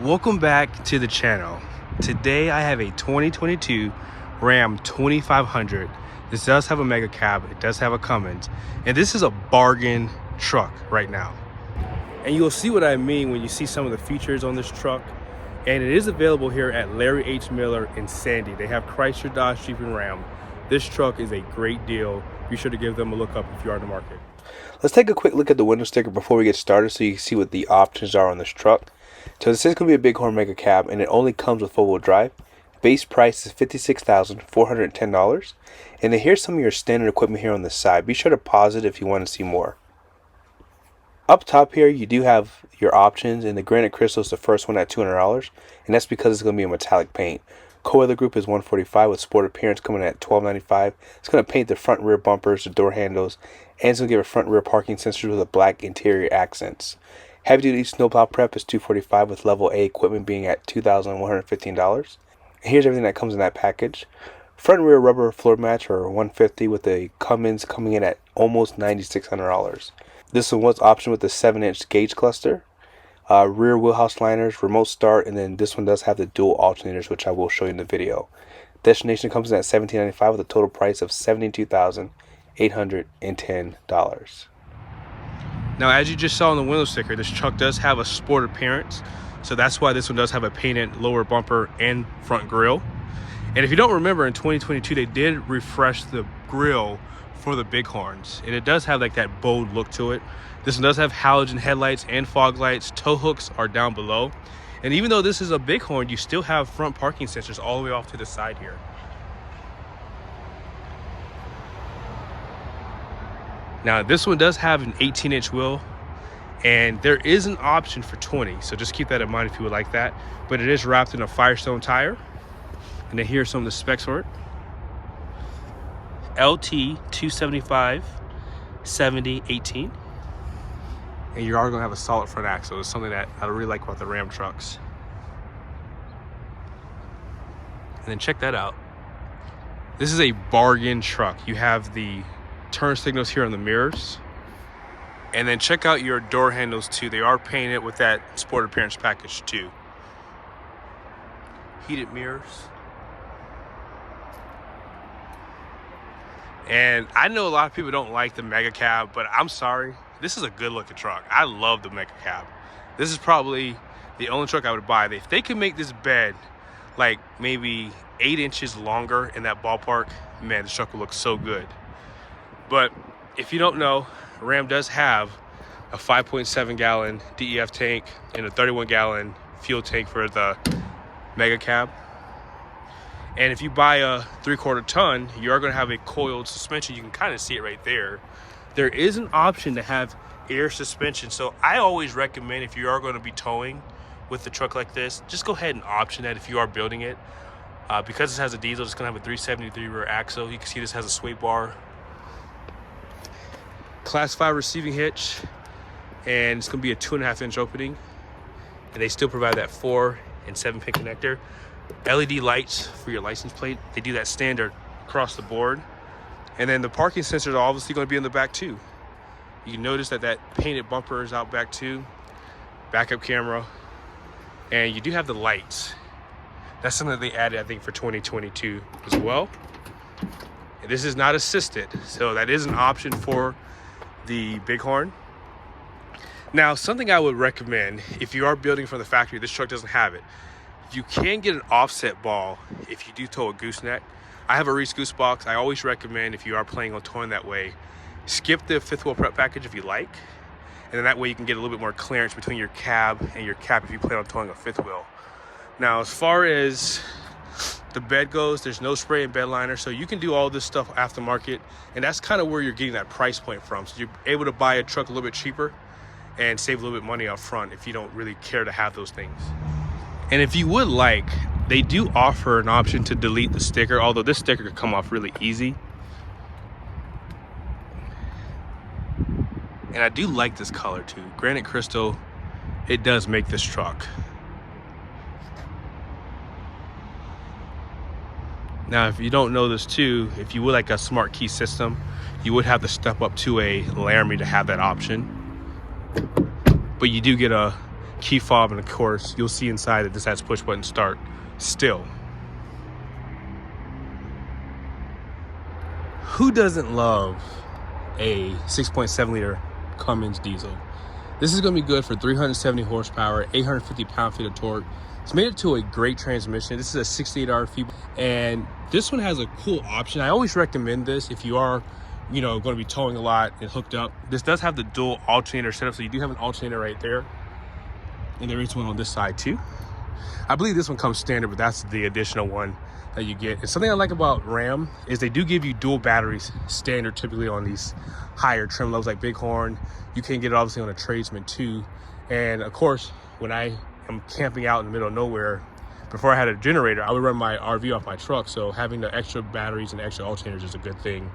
Welcome back to the channel. Today I have a 2022 Ram 2500. This does have a MegaCab, it does have a Cummins, and this is a bargain truck right now. And you'll see what I mean when you see some of the features on this truck. And it is available here at Larry H. Miller in Sandy. They have Chrysler, Dodge, Jeep, and Ram. This truck is a great deal. Be sure to give them a look up if you are in the market. Let's take a quick look at the window sticker before we get started so you can see what the options are on this truck. So this is going to be a Bighorn MegaCab, and it only comes with 4-wheel drive. Base price is $56,410. And then here's some of your standard equipment here on the side. Be sure to pause it if you want to see more. Up top here, you do have your options, and the granite crystal is the first one at $200, and that's because it's going to be a metallic paint. Co-weather group is $145 with sport appearance coming at $12.95. It's going to paint the front and rear bumpers, the door handles, and it's going to give a front and rear parking sensors with a black interior accents. Heavy duty snowplow prep is $245 with level A equipment being at $2,115. Here's everything that comes in that package. Front and rear rubber floor mats are $150 with the Cummins coming in at almost $9,600. This one was optioned with the 7-inch gauge cluster, rear wheelhouse liners, remote start, and then this one does have the dual alternators, which I will show you in the video. Destination comes in at $1,795 with a total price of $72,810. Now, as you just saw on the window sticker, this truck does have a sport appearance, so that's why this one does have a painted lower bumper and front grille. And if you don't remember, in 2022 they did refresh the grille for the Bighorns, and it does have like that bold look to it. This one does have halogen headlights and fog lights. Tow hooks are down below, and even though this is a Bighorn, you still have front parking sensors all the way off to the side here. Now this one does have an 18-inch wheel, and there is an option for 20, so just keep that in mind if you would like that. But it is wrapped in a Firestone tire, and then here's some of the specs for it. LT 275 70 18, and you are going to have a solid front axle. It's something that I really like about the Ram trucks. And then check that out. This is a bargain truck. You have the turn signals here on the mirrors, and then check out your door handles too. They are painted with that sport appearance package too. Heated mirrors. And I know a lot of people don't like the MegaCab, but I'm sorry, this is a good looking truck. I love the MegaCab. This is probably the only truck I would buy. If they can make this bed like maybe 8 inches longer in that ballpark, man, this truck will look so good. But if you don't know, Ram does have a 5.7 gallon DEF tank and a 31 gallon fuel tank for the MegaCab. And if you buy a 3/4 ton, you are going to have a coiled suspension. You can kind of see it right there. There is an option to have air suspension. So I always recommend, if you are going to be towing with the truck like this, just go ahead and option that if you are building it. Because this has a diesel, it's going to have a 373 rear axle. You can see this has a sway bar. Class 5 receiving hitch, and it's going to be a 2.5-inch opening. And they still provide that 4 and 7-pin connector. LED lights for your license plate. They do that standard across the board. And then the parking sensors are obviously going to be in the back too. You can notice that that painted bumper is out back too. Backup camera. And you do have the lights. That's something that they added, I think, for 2022 as well. And this is not assisted, so that is an option for the Bighorn. Now, something I would recommend if you are building from the factory, this truck doesn't have it. You can get an offset ball if you do tow a gooseneck. I have a Reese Goose box. I always recommend, if you are planning on towing that way, skip the 5th wheel prep package if you like, and then that way you can get a little bit more clearance between your cab and your cap if you plan on towing a 5th wheel. Now, as far as the bed goes, there's no spray and bed liner, so you can do all this stuff aftermarket, and that's kind of where you're getting that price point from. So you're able to buy a truck a little bit cheaper and save a little bit money up front if you don't really care to have those things. And if you would like, they do offer an option to delete the sticker, although this sticker could come off really easy. And I do like this color too. Granite crystal, it does make this truck. Now, if you don't know this too, if you would like a smart key system, you would have to step up to a Laramie to have that option. But you do get a key fob, and of course you'll see inside that this has push button start still. Who doesn't love a 6.7 liter Cummins diesel? This is going to be good for 370 horsepower, 850 pound-feet of torque. It's made it to a great transmission. This is a 68 RFE, and this one has a cool option. I always recommend this if you are, you know, going to be towing a lot and hooked up. This does have the dual alternator setup, so you do have an alternator right there, and there is one on this side too. I believe this one comes standard, but that's the additional one that you get. And something I like about Ram is they do give you dual batteries standard typically on these higher trim levels like Bighorn. You can get it obviously on a Tradesman too. And of course, when I am camping out in the middle of nowhere, before I had a generator, I would run my RV off my truck. So having the extra batteries and extra alternators is a good thing.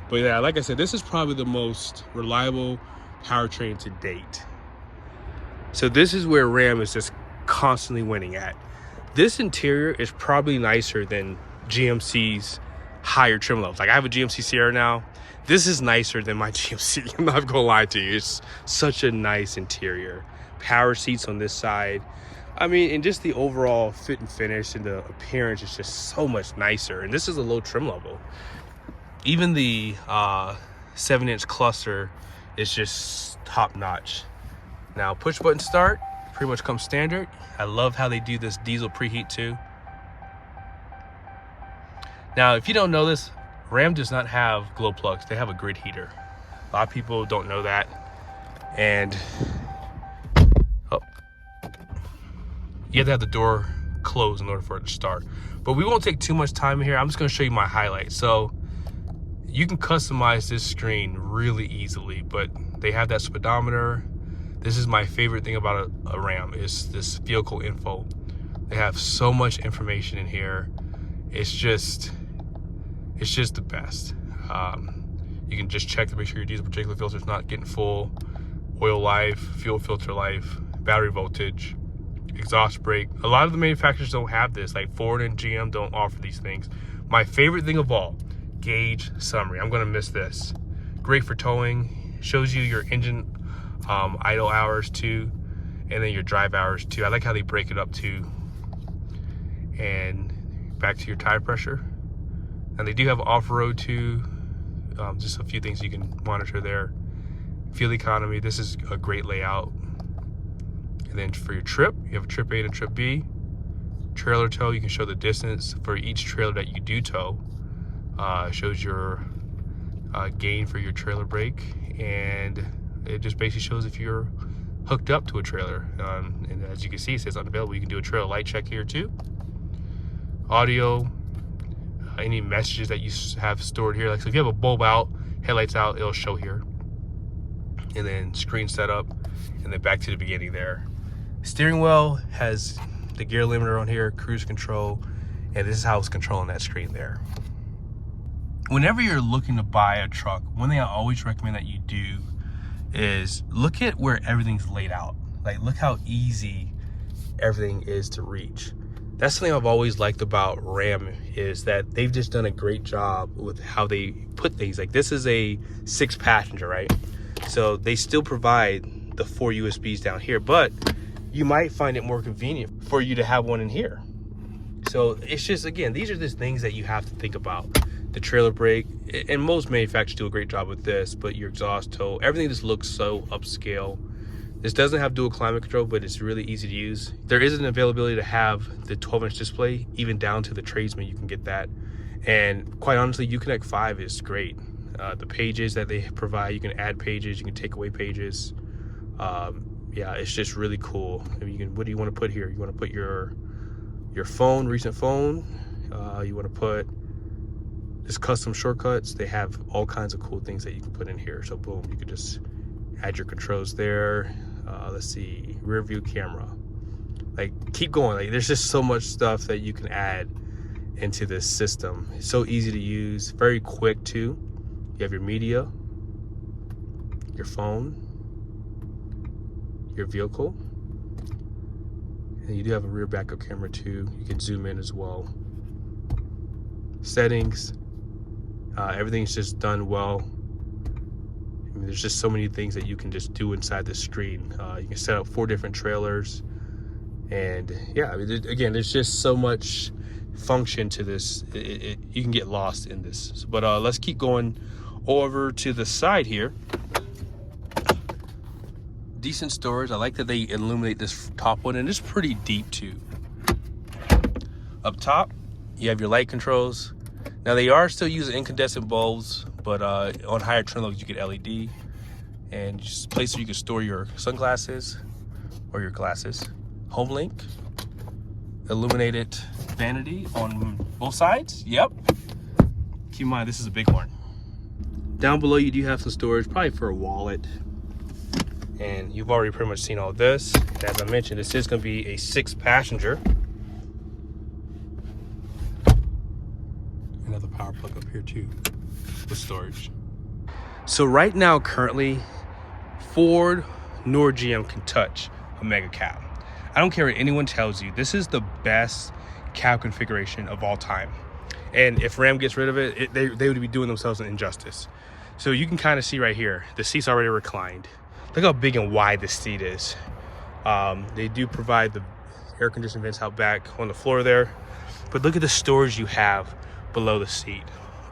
But yeah, like I said, this is probably the most reliable powertrain to date. So this is where Ram is just constantly winning at. This interior is probably nicer than GMC's higher trim levels. Like I have a GMC Sierra now. This is nicer than my GMC. I'm not gonna lie to you. It's such a nice interior. Power seats on this side. I mean, and just the overall fit and finish and the appearance is just so much nicer. And this is a low trim level. Even the 7-inch cluster is just top notch. Now push button start pretty much comes standard. I love how they do this diesel preheat too. Now, if you don't know this, Ram does not have glow plugs. They have a grid heater. A lot of people don't know that. And you have to have the door closed in order for it to start. But we won't take too much time here. I'm just gonna show you my highlights. So you can customize this screen really easily, but they have that speedometer. This is my favorite thing about a Ram is this vehicle info. They have so much information in here. It's just the best. You can just check to make sure your diesel particulate filter is not getting full, oil life, fuel filter life, battery voltage, exhaust brake. A lot of the manufacturers don't have this, like Ford and GM don't offer these things. My favorite thing of all, gauge summary. I'm gonna miss this. Great for towing, shows you your engine idle hours too, and then your drive hours too. I like how they break it up too. And back to your tire pressure. And they do have off-road too. Just a few things you can monitor there. Fuel economy, this is a great layout. And then for your trip, you have a trip A and a trip B. Trailer tow, you can show the distance for each trailer that you do tow. Shows your gain for your trailer brake, and it just basically shows if you're hooked up to a trailer. And as you can see, it says unavailable. You can do a trailer light check here too. Audio, any messages that you have stored here. Like, so if you have a bulb out, headlights out, it'll show here. And then screen setup, and then back to the beginning there. Steering wheel has the gear limiter on here, cruise control, and this is how it's controlling that screen there. Whenever you're looking to buy a truck, one thing I always recommend that you do is look at where everything's laid out. Like, look how easy everything is to reach. That's something I've always liked about Ram, is that they've just done a great job with how they put things. Like, this is a 6-passenger, right? So they still provide the 4 USBs down here, but you might find it more convenient for you to have one in here. So it's just, again, these are just things that you have to think about. The trailer brake, and most manufacturers do a great job with this, but your exhaust tow, everything just looks so upscale. This doesn't have dual climate control, but it's really easy to use. There is an availability to have the 12-inch display, even down to the Tradesman, you can get that. And quite honestly, UConnect 5 is great. The pages that they provide, you can add pages, you can take away pages. Yeah, it's just really cool. I mean, you can, what do you want to put here? You want to put your phone, recent phone. You want to put this custom shortcuts. They have all kinds of cool things that you can put in here. So boom, you could just add your controls there. Let's see, rear view camera. Like, keep going. Like, there's just so much stuff that you can add into this system. It's so easy to use, very quick too. You have your media, your phone, your vehicle, and you do have a rear backup camera too. You can zoom in as well. Settings, everything's just done well. mean, there's just so many things that you can just do inside the screen. You can set up 4 different trailers, and yeah, I mean, again, there's just so much function to this. You can get lost in this. But let's keep going over to the side here. Decent storage. I like that they illuminate this top one, and it's pretty deep too. Up top, you have your light controls. Now they are still using incandescent bulbs, but on higher trim levels you get LED, and just a place where you can store your sunglasses or your glasses. Home link, illuminated vanity on both sides. Yep. Keep in mind this is a Bighorn. Down below you do have some storage, probably for a wallet. And you've already pretty much seen all this. As I mentioned, this is going to be a 6-passenger. Another power plug up here too with storage. So right now, currently, Ford nor GM can touch a MegaCab. I don't care what anyone tells you, this is the best cab configuration of all time. And if Ram gets rid of it, they would be doing themselves an injustice. So you can kind of see right here, the seat's already reclined. Look how big and wide this seat is. They do provide the air conditioning vents out back on the floor there. But look at the storage you have below the seat.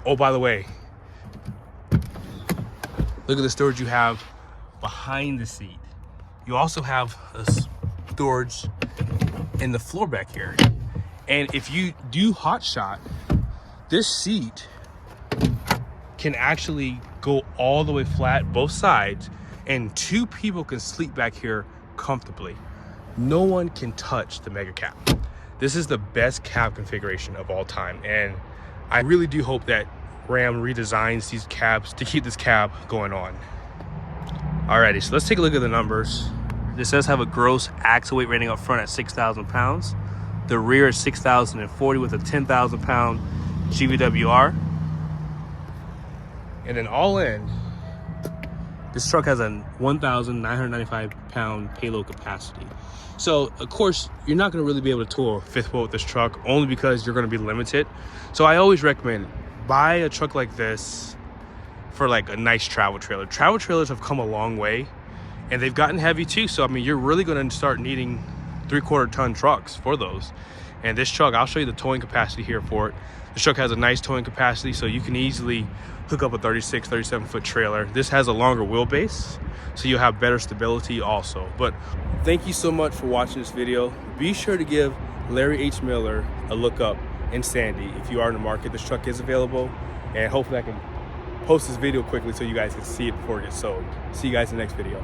Oh, by the way, look at the storage you have behind the seat. You also have a storage in the floor back here. And if you do hot shot, this seat can actually go all the way flat, both sides, and 2 people can sleep back here comfortably. No one can touch the MegaCab. This is the best cab configuration of all time, and I really do hope that Ram redesigns these cabs to keep this cab going on. Alrighty, so let's take a look at the numbers. This does have a gross axle weight rating up front at 6,000 pounds. The rear is 6,040 with a 10,000 pound GVWR. And then all in, this truck has a 1,995 pound payload capacity. So of course, you're not gonna really be able to tow a 5th wheel with this truck, only because you're gonna be limited. So I always recommend buy a truck like this for like a nice travel trailer. Travel trailers have come a long way, and they've gotten heavy too. So I mean, you're really gonna start needing 3/4 ton trucks for those. And this truck, I'll show you the towing capacity here for it. This truck has a nice towing capacity, so you can easily hook up a 36, 37 foot trailer. This has a longer wheelbase, so you'll have better stability also. But thank you so much for watching this video. Be sure to give Larry H. Miller a look up in Sandy if you are in the market. This truck is available, and hopefully I can post this video quickly so you guys can see it before it gets sold. See you guys in the next video.